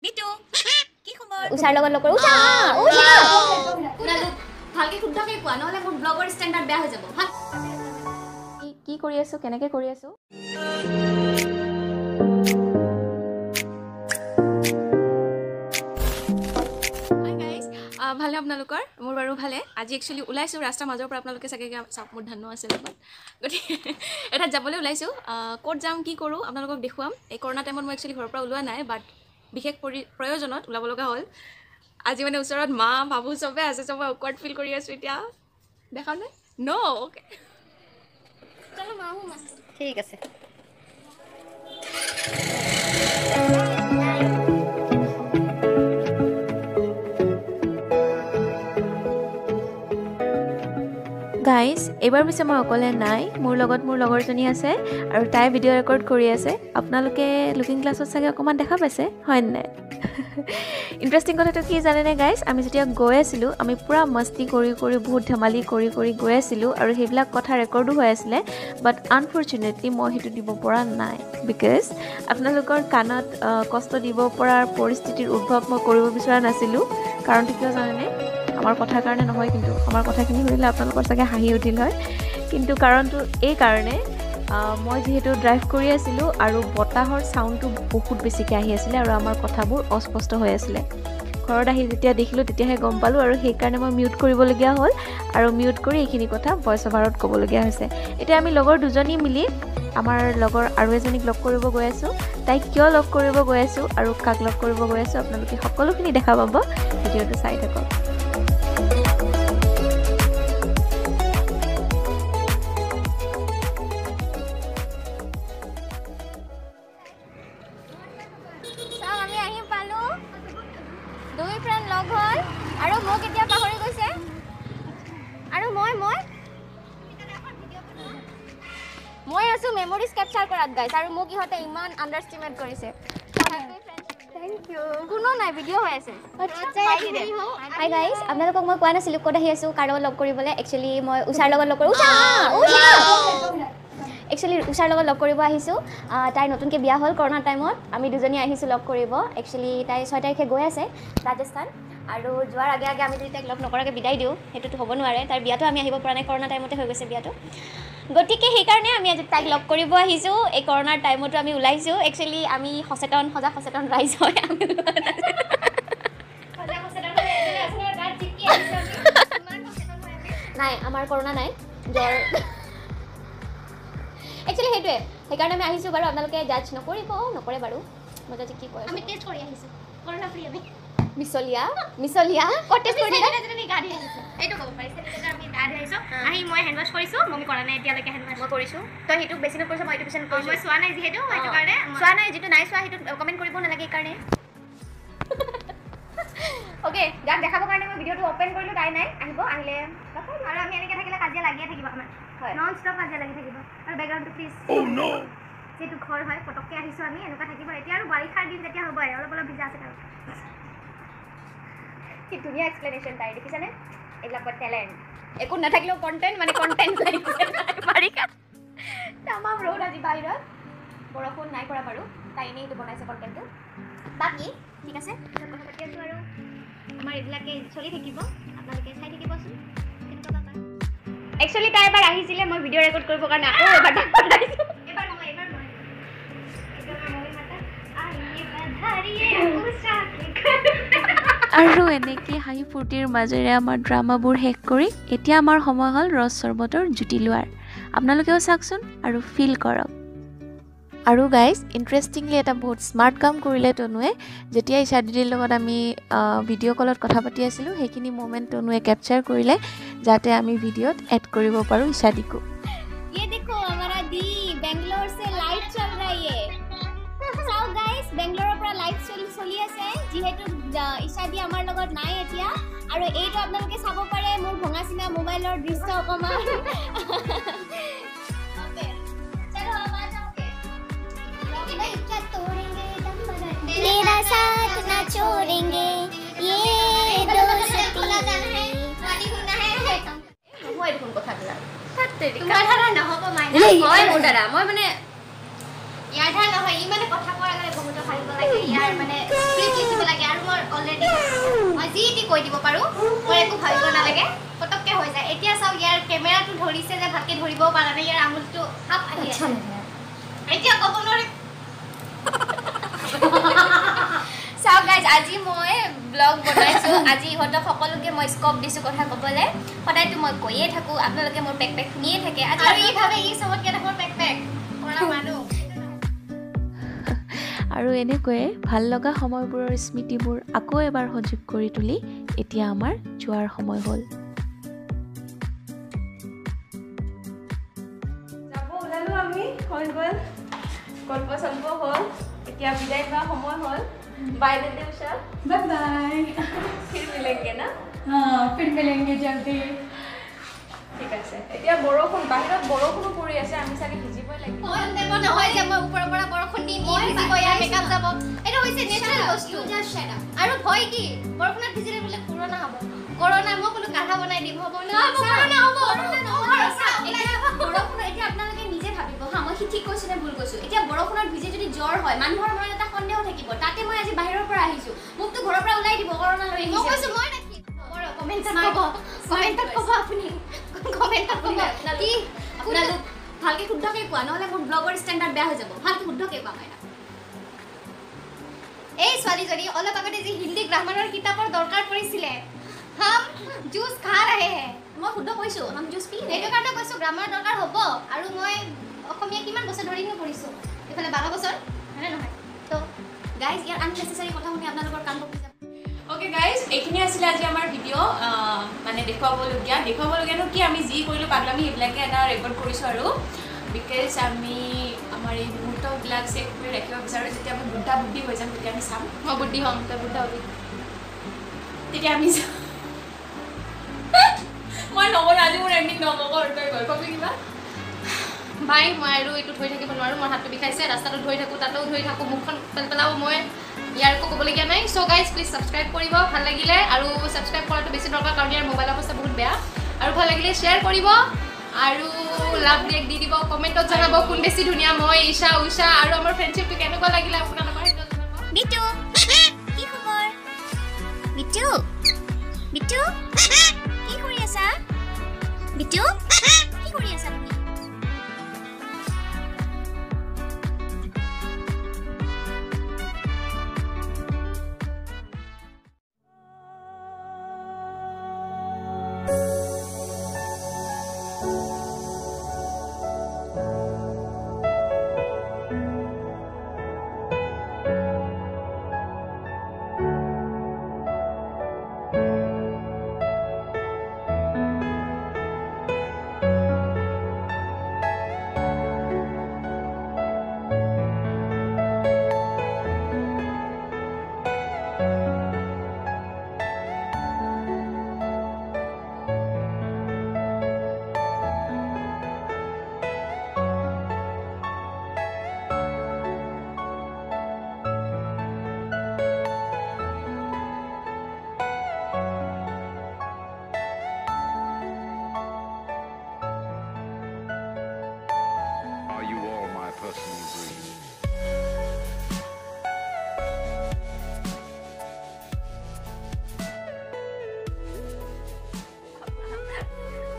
বিটু কি খবৰ উষাৰ লগত লগ কৰি উষা ভালকে শুদ্ধকে কোৱা নহলে মোৰ ব্লগৰ ষ্টেণ্ডাৰ্ড বেয়া হৈ যাব হা কি কৰি আছো কেনেকৈ কৰি আছো ভালে আপোনালোকৰ মোৰ বাৰু ভালে আজি একচুৱেলি ওলাইছোঁ ৰাস্তাৰ মাজৰ পৰা আপোনালোকে চাগে চাপ মোৰ ধানো আছে লগত গতিকে এঠাইত যাবলৈ ওলাইছোঁ ক'ত যাম কি কৰোঁ আপোনালোকক দেখুৱাম এই কৰোণা টাইমত মই একচুৱেলি ঘৰৰ পৰা ওলোৱা নাই বাট বিশেষ প্ৰয়োজনত ওলাব লগা হ'ল আজি মানে ওচৰত মা বাবু চবে আছে চবে অকৱাৰ্ড ফিল কৰি আছোঁ এতিয়া দেখাম নে ন' অ'কে চলো মা আহোঁ মা ঠিক আছে গাইজ এইবাৰ পিছে মই অকলে নাই মোৰ লগত মোৰ লগৰজনী আছে আৰু তাই ভিডিঅ' ৰেকৰ্ড কৰি আছে আপোনালোকে লুকিং ক্লাছত চাগে অকণমান দেখা পাইছে হয় নাই ইণ্টাৰেষ্টিং কথাটো কি জানেনে গাইজ আমি যেতিয়া গৈ আছিলোঁ আমি পূৰা মস্তি কৰি কৰি বহুত ধেমালি কৰি কৰি গৈ আছিলোঁ আৰু সেইবিলাক কথা ৰেকৰ্ডো হৈ আছিলে বাট আনফৰ্চুনেটলি মই সেইটো দিব পৰা নাই বিকজ আপোনালোকৰ কাণত কষ্ট দিব পৰাৰ পৰিস্থিতিৰ উদ্ভৱ মই কৰিব বিচৰা নাছিলোঁ কাৰণটো কিয় জানেনে আমাৰ কথাৰ কাৰণে নহয় কিন্তু আমাৰ কথাখিনি শুনিলে আপোনালোকৰ চাগে হাঁহি উঠিল হয় কিন্তু কাৰণটো এই কাৰণে মই যিহেতু ড্ৰাইভ কৰি আছিলোঁ আৰু বতাহৰ চাউণ্ডটো বহুত বেছিকৈ আহি আছিলে আৰু আমাৰ কথাবোৰ অস্পষ্ট হৈ আছিলে ঘৰত আহি যেতিয়া দেখিলোঁ তেতিয়াহে গম পালোঁ আৰু সেইকাৰণে মই মিউট কৰিবলগীয়া হ'ল আৰু মিউট কৰি এইখিনি কথা ভইচ অভাৰত ক'বলগীয়া হৈছে এতিয়া আমি লগৰ দুজনী মিলি আমাৰ লগৰ আৰু এজনীক লগ কৰিব গৈ আছোঁ তাইক কিয় লগ কৰিব গৈ আছোঁ আৰু কাক লগ কৰিব গৈ আছোঁ আপোনালোকে সকলোখিনি দেখা পাব ভিডিঅ'টো চাই থাকক আৰু মোক এতিয়া পাহৰি গৈছে আৰু মই আছো মেমৰিজ কেপচাৰ কৰাত গাইছ আৰু মোক ইহঁতে ইমান আণ্ডাৰষ্টিমেট কৰিছে থেংক ইউ কোনো নাই ভিডিঅ' হৈ আছে হাই গাইছ আপোনালোকক মই কোৱা নাছিলোঁ ক'ত আহি আছোঁ কাৰ লগত লগ কৰিবলৈ একচুৱেলি মই উষাৰ লগত লগ কৰোঁ উষাৰ লগত লগ কৰিব আহিছোঁ তাই নতুনকৈ বিয়া হ'ল কৰোণা টাইমত আমি দুজনী আহিছোঁ লগ কৰিব একচুৱেলি তাই 6 তাৰিখে গৈ আছে ৰাজস্থান আৰু যোৱাৰ আগে আগে আমি যদি তাইক লগ নকৰাকৈ বিদায় দিওঁ সেইটোতো হ'ব নোৱাৰে তাইৰ বিয়াটো আমি আহিব পৰা নাই কৰোণা টাইমতে হৈ গৈছে বিয়াটো গতিকে সেইকাৰণে আমি আজি তাইক লগ কৰিব আহিছোঁ এই কৰোণাৰ টাইমতো আমি ওলাইছোঁ একচুৱেলি আমি সচেতন ৰাইজ হয় আমি নাই আমাৰ কৰোণা নাই জ্বৰ একচুৱেলি সেইটোৱে সেইকাৰণে আমি আহিছোঁ বাৰু আপোনালোকে জাজ নকৰে বাৰু মই আজি কি কয় আমি টেষ্ট কৰি আহিছো কৰোণা ফ্ৰী আমি মিছলীয়া টেষ্ট কৰি দিলে গাড়ী আহিছে এইটো ক'ব পাৰিছে যে আমি গাড়ী আহিছো আহি মই হেণ্ড ৱাশ কৰিছো মই কৰা নাই এতিয়ালৈকে হেণ্ড ৱাশ মই কৰিছো তই হেতু বেছি নকৰিছ মই এইটো পিছন কৰিছো মই চোৱা নাই যিহেতু এইটো কাৰণে চোৱা নাই যেটো নাই চোৱা হেতু কমেন্ট কৰিব নালাগে এই কাৰণে ওকে যাক দেখাবৰ কাৰণে মই ভিডিঅটো ওপেন কৰিলো তাই নাই আহিলে আৰু আমি এনেকৈ থাকিলে কাজিয়া লাগিয়ে থাকিব আমাৰ হয় নন ষ্টপ কাজিয়া লাগি থাকিব আৰু বেকগ্ৰাউণ্ডটো প্লিজ যেটো ঘৰ হয় পটককৈ আহিছো আমি এনেকুৱা থাকিব এতিয়া আৰু বাৰিষাৰ দিন যেতিয়া হ'ব অলপ ভিজা আছে কাৰণ কি ধুনীয়া এক্সপ্লেনেশ্যন তাই দেখিছানে এইবিলাক টেলেণ্ট একো নাথাকিলেও কণ্টেণ্ট মানে কণ্টেণ্ট বাৰিষা তামাম ৰ'দ আজি বাহিৰত বৰষুণ নাই পৰা বাৰু তাই এনেই এইটো বনাইছে কণ্টেণ্টটো বাকী ঠিক আছে কথা পাতি আছোঁ আৰু আমাৰ এইবিলাকে চলি থাকিব আপোনালোকে চাই থাকিবচোন কেনেকুৱা পাবা একচুৱেলি তাই এবাৰ আহিছিলে মই ভিডিঅ' ৰেকৰ্ড কৰিবৰ কাৰণে আকৌ এবাৰ আৰু এনেকৈ হাঁহি ফূৰ্তিৰ মাজেৰে আমাৰ ড্ৰামাবোৰ শেষ কৰি এতিয়া আমাৰ সময় হ'ল ৰস চৰ্বতৰ জুতি লোৱাৰ আপোনালোকেও চাওকচোন আৰু ফিল কৰক আৰু গাইজ ইণ্টাৰেষ্টিংলি এটা বহুত স্মাৰ্ট কাম কৰিলে তনুৱে যেতিয়া ইশা দিদিৰ লগত আমি ভিডিঅ' কলত কথা পাতি আছিলোঁ সেইখিনি মোমেণ্ট তনুৱে কেপচাৰ কৰিলে যাতে আমি ভিডিঅ'ত এড কৰিব পাৰোঁ ইশা দিকো ये देखो हमारा दी बेंगलोर से लाइव चल रही है চাও গাইস বেংগলোৰৰ পৰা লাইভ চলি আছে যেহেতু ইশা দি আমাৰ লগত নাই এতিয়া আৰু এইটো আপোনালোকে চাব পাৰে মোৰ ভঙা চিনা মোবাইলৰ দৃশ্য অকমান ओके चलो अब आ जाओगे नहीं क्या तोड़ेंगे दम बदल मेरा साथ ना छोड़ेंगे ये दोस्ती खुला जाना है पानी होना है মই দেখোন কথাবিলাক তোমাৰ ধাৰা নহ'ব মাইনা হয় মোৰ দ্বাৰা মই মানে ইয়াৰ ধাৰা নহয় ই মানে কথা কোৱাৰ আগতে বহুত ভাবিব লাগে ইয়াৰ মানে কৈ দিব পাৰোঁ মোৰ একো ভাবিব নালাগে পটককৈ হৈ যায় এতিয়া চাওক ইয়াৰ কেমেৰাটো ধৰিছে যে ভালকৈ ধৰিবও পৰা নাই ইয়াৰ আঙুলটো হাফ আহি আছে এতিয়া ক'ব নোৱাৰি চাওক গাইজ আজি মই ব্লগ বনাইছোঁ আজি ইহঁতক সকলোকে মই স্কপ দিছোঁ কথা ক'বলৈ সদায়তো মই কৈয়ে থাকোঁ আপোনালোকে মোৰ পেক শুনিয়ে থাকে আজি আৰু ইভাৱে ই চবতকৈ ডাঙৰ পেক কৰা মানুহ আৰু এনেকৈয়ে ভাল লগা সময়বোৰৰ স্মৃতিবোৰ আকৌ এবাৰ সজীৱ কৰি তুলি এতিয়া আমাৰ যোৱাৰ সময় হ'ল যাব ওলালোঁ আমি হৈ গ'ল গল্প চল্প হ'ল এতিয়া বিদায় হোৱা সময় হ'ল बाय देते उषा बाय बाय फिर मिलेंगे ना हाँ फिर मिलेंगे जल्दी ঠিক আছে এতিয়া বৰষুণ বাহিৰত বৰষুণো পৰি আছে আমি চাগে ভিজিবই লাগিব হয় দেব নহয় যে মই ওপৰৰ পৰা বৰষুণ দিম মই ভিজিব ইয়াৰ মেকআপ যাব এটা হৈছে নেচাৰেল বস্তু আৰু ভয় কি বৰষুণত ভিজিলে বোলে কৰোনা হ'ব কৰোনা মই কোনো কাঢ়া বনাই দিম হ'ব না কৰোনা হ'ব কৰোনা নহয় এতিয়া বৰষুণ এতিয়া আপোনালোকে নিজে ভাবিব হা মই ঠিক কৈছোঁ নে ভুল কৈছোঁ এতিয়া বৰষুণত ভিজি যদি জ্বৰ হয় মানুহৰ মনত এটা সন্দেহ থাকিব তাতে মই আজি বাহিৰৰ পৰা আহিছোঁ মোকতো ঘৰৰ পৰা ওলাই দিব কৰোনা লৈ আহিছে মই কৈছোঁ মই নাকি কমেণ্টত ক'ব আপুনি কমেণ্টত ক'ব কি আপোনালোক ভালকৈ শুদ্ধকৈ কোৱা নহ'লে মোৰ ব্লগৰ ষ্টেণ্ডাৰ্ড বেয়া হৈ যাব ভালকৈ শুদ্ধকৈ কোৱা মাইনা এই ছোৱালীজনী অলপ আগতে যি হিন্দী গ্ৰামাৰৰ কিতাপৰ দৰকাৰ পৰিছিলে হাম জুচ খা ৰহে হে মই শুদ্ধ কৈছোঁ হাম জুচ পি সেইটো কাৰণে কৈছোঁ গ্ৰামাৰ দৰকাৰ হ'ব আৰু মই অসমীয়া কিমান বছৰ ধৰিনো কৰিছোঁ এইফালে 12 বছৰ হয়নে নহয় তো গাইজ ইয়াৰ আননেচেচাৰী কথা শুনি আপোনালোকৰ কাম কৰি যাব ओके गाइज এইখিনি আছিল আজি আমাৰ ভিডিঅ' মানে দেখুৱাবলগীয়ানো কি আমি যি কৰিলোঁ পাগলামি সেইবিলাকে এটা ৰেকৰ্ড কৰিছোঁ আৰু বিকজ আমি আমাৰ এই মুহূৰ্তবিলাক চেক কৰি ৰাখিব বিচাৰোঁ যেতিয়া আমি বুদ্ধা বুদ্ধি হৈ যাম তেতিয়া আমি চাম মই বুদ্ধি হ'ম তই বুদ্ধা হ'বি তেতিয়া আমি মই নকৰোঁ আজি মোৰ এণ্ডিং নকৰোঁ তই গৈ কবি কিবা ভাই মই আৰু এইটো ধৰি থাকিব নোৱাৰোঁ মোৰ হাতটো বিষাইছে ৰাস্তাটো ধৰি থাকোঁ তাতেও ধৰি থাকোঁ মুখখন পেলাওঁ মই ইয়াৰ একো ক'বলগীয়া নাই চ' গাইজ প্লিজ ছাবস্ক্ৰাইব কৰিব ভাল লাগিলে আৰু ছাবস্ক্ৰাইব কৰাটো বেছি দৰকাৰ কাৰণ ইয়াৰ মোবাইল অৱস্থা বহুত বেয়া আৰু ভাল লাগিলে শ্বেয়াৰ কৰিব আৰু লাভ ৰিয়েক্ট দি দিব কমেণ্টত জনাব কোন বেছি ধুনীয়া মই ঈশা উষা আৰু আমাৰ ফ্ৰেণ্ডশ্বিপটো কেনেকুৱা লাগিলে আপোনালোকৰ সেইটো জনাব বিটু কি খবৰ বিটু বিটু কি কৰি আছা বিটু কি কৰি আছা তুমি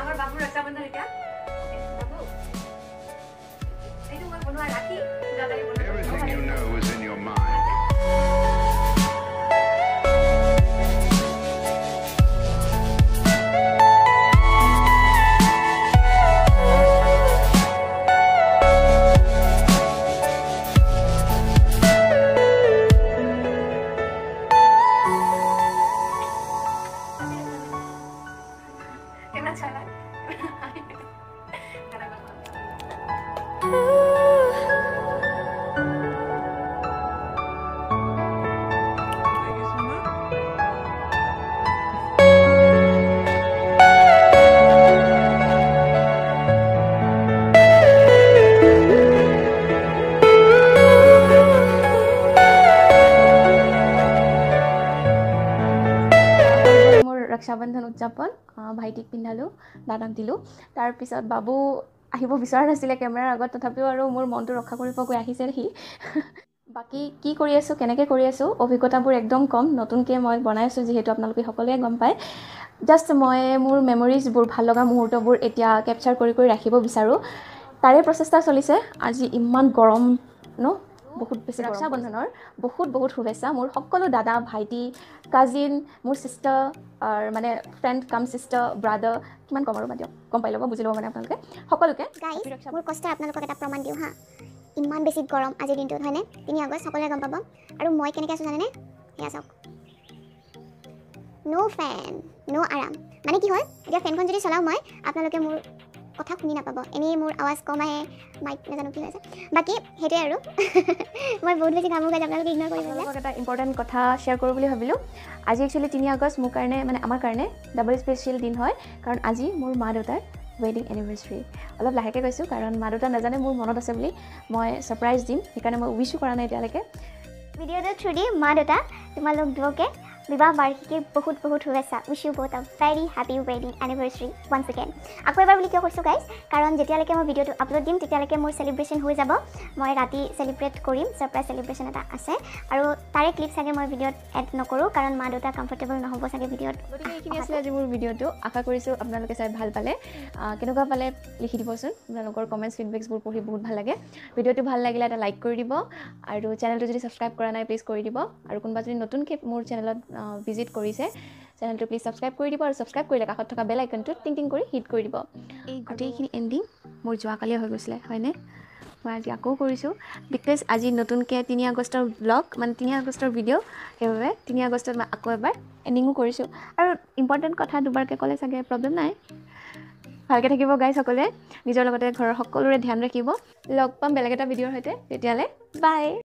আমাৰ বাবুৰ ৰক্ষাবন্ধন এতিয়া বাবু এইটো মই বনোৱা ৰাখি Everything you know is in your mind. Rakshabandhan উদযাপন ভাইটিক পিন্ধালোঁ দাদাক দিলোঁ তাৰপিছত বাবু আহিব বিচৰা নাছিলে কেমেৰাৰ আগত তথাপিও আৰু মোৰ মনটো ৰক্ষা কৰিব গৈ আহিছে সি বাকী কি কৰি আছোঁ কেনেকৈ কৰি আছোঁ অভিজ্ঞতাবোৰ একদম কম নতুনকৈ মই বনাই আছোঁ যিহেতু আপোনালোকে সকলোৱে গম পায় জাষ্ট মই মোৰ মেমৰিজবোৰ ভাল লগা মুহূৰ্তবোৰ এতিয়া কেপচাৰ কৰি ৰাখিব বিচাৰোঁ তাৰে প্ৰচেষ্টা চলিছে আজি ইমান গৰম ন বহুত বেছি ৰক্ষাবন্ধনৰ বহুত শুভেচ্ছা মোৰ সকলো দাদা ভাইটি কাজিন মোৰ ছিষ্টাৰ মানে ফ্ৰেণ্ড কাম ছিষ্টাৰ ব্ৰাদাৰ কিমান কম আৰু দিয়ক গম পাই ল'ব বুজি ল'ব মানে আপোনালোকে সকলোকে গাইজ মোৰ কষ্ট আপোনালোকক এটা প্ৰমাণ দিওঁ হা ইমান বেছি গৰম আজিৰ দিনটোত হয়নে 3 আগষ্ট সকলোৱে গম পাব আৰু মই কেনেকৈ আছোঁ জানেনে সেয়া চাওক ন' ফেন ন' আৰাম মানে কি হয় এতিয়া ফেনখন যদি চলাওঁ মই আপোনালোকে মোৰ কথা শুনি নাপাব এনেই মোৰ আৱাজ কম আহে মাইক নাজানো কি হৈছে বাকী সেইটোৱে আৰু মই বহুত বেছি ঘামো গাইজ আপোনালোকে ইগন'ৰ কৰিব এটা ইম্পৰ্টেণ্ট কথা শ্বেয়াৰ কৰোঁ বুলি ভাবিলোঁ আজি একচুৱেলি 3 আগষ্ট মোৰ কাৰণে মানে আমাৰ কাৰণে ডাবল স্পেচিয়েল দিন হয় কাৰণ আজি মোৰ মা দেউতাৰ ৱেডিং এনিভাৰ্চাৰী অলপ লাহেকৈ কৈছোঁ কাৰণ মা দেউতা নাজানে মোৰ মনত আছে বুলি মই ছাৰপ্ৰাইজ দিম সেইকাৰণে মই উইছো কৰা নাই এতিয়ালৈকে ভিডিঅ'টোৰ থ্ৰু দি মা দেউতা তোমালোক দুয়োকে বিবাহ বাৰ্ষিকীৰ বহুত শুভেচ্ছা উইচ ইউ বহুত আ ভেৰি হেপী ৱেডিং এনিভাৰ্চাৰী ওৱান্স এগেইন আকৌ এবাৰ বুলি কিয় কৈছোঁ গাইজ কাৰণ যেতিয়ালৈকে মই ভিডিঅ'টো আপলোড দিম তেতিয়ালৈকে মোৰ চেলিব্ৰেশ্যন হৈ যাব মই ৰাতি চেলিব্ৰেট কৰিম ছাৰপ্ৰাইজ চেলিব্ৰেশ্যন এটা আছে আৰু তাৰে ক্লিপ চাগে মই ভিডিঅ'ত এড নকৰোঁ কাৰণ মা দেউতা কমফৰ্টেবল নহ'ব চাগে ভিডিঅ'ত গতিকে এইখিনি আছিলে আজি মোৰ ভিডিঅ'টো আশা কৰিছোঁ আপোনালোকে চাই ভাল পালে কেনেকুৱা পালে লিখি দিবচোন আপোনালোকৰ কমেণ্টছ ফিডবেকছবোৰ পঢ়ি বহুত ভাল লাগে ভিডিঅ'টো ভাল লাগিলে এটা লাইক কৰি দিব আৰু চেনেলটো যদি ছাবস্ক্ৰাইব কৰা নাই প্লিজ কৰি দিব আৰু কোনোবা যদি নতুনকৈ মোৰ চেনেলত ভিজিট কৰিছে চেনেলটো প্লিজ ছাবস্ক্ৰাইব কৰি দিব আৰু ছাবস্ক্ৰাইব কৰিলে কাষত থকা বেল আইকনটোত টিং কৰি হিট কৰি দিব এই গোটেইখিনি এণ্ডিং মোৰ যোৱাকালিয়ে হৈ গৈছিলে হয়নে মই আজি আকৌ কৰিছোঁ বিকজ আজি নতুনকৈ 3 আগষ্টৰ ব্লগ মানে 3 আগষ্টৰ ভিডিঅ' সেইবাবে 3 আগষ্টত মই আকৌ এবাৰ এণ্ডিঙো কৰিছোঁ আৰু ইম্পৰ্টেণ্ট কথা দুবাৰকৈ ক'লে চাগে প্ৰব্লেম নাই ভালকৈ থাকিব গাইজ সকলোৱে নিজৰ লগতে ঘৰৰ সকলোৰে ধ্যান ৰাখিব লগ পাম বেলেগ এটা ভিডিঅ'ৰ সৈতে তেতিয়ালৈ বাই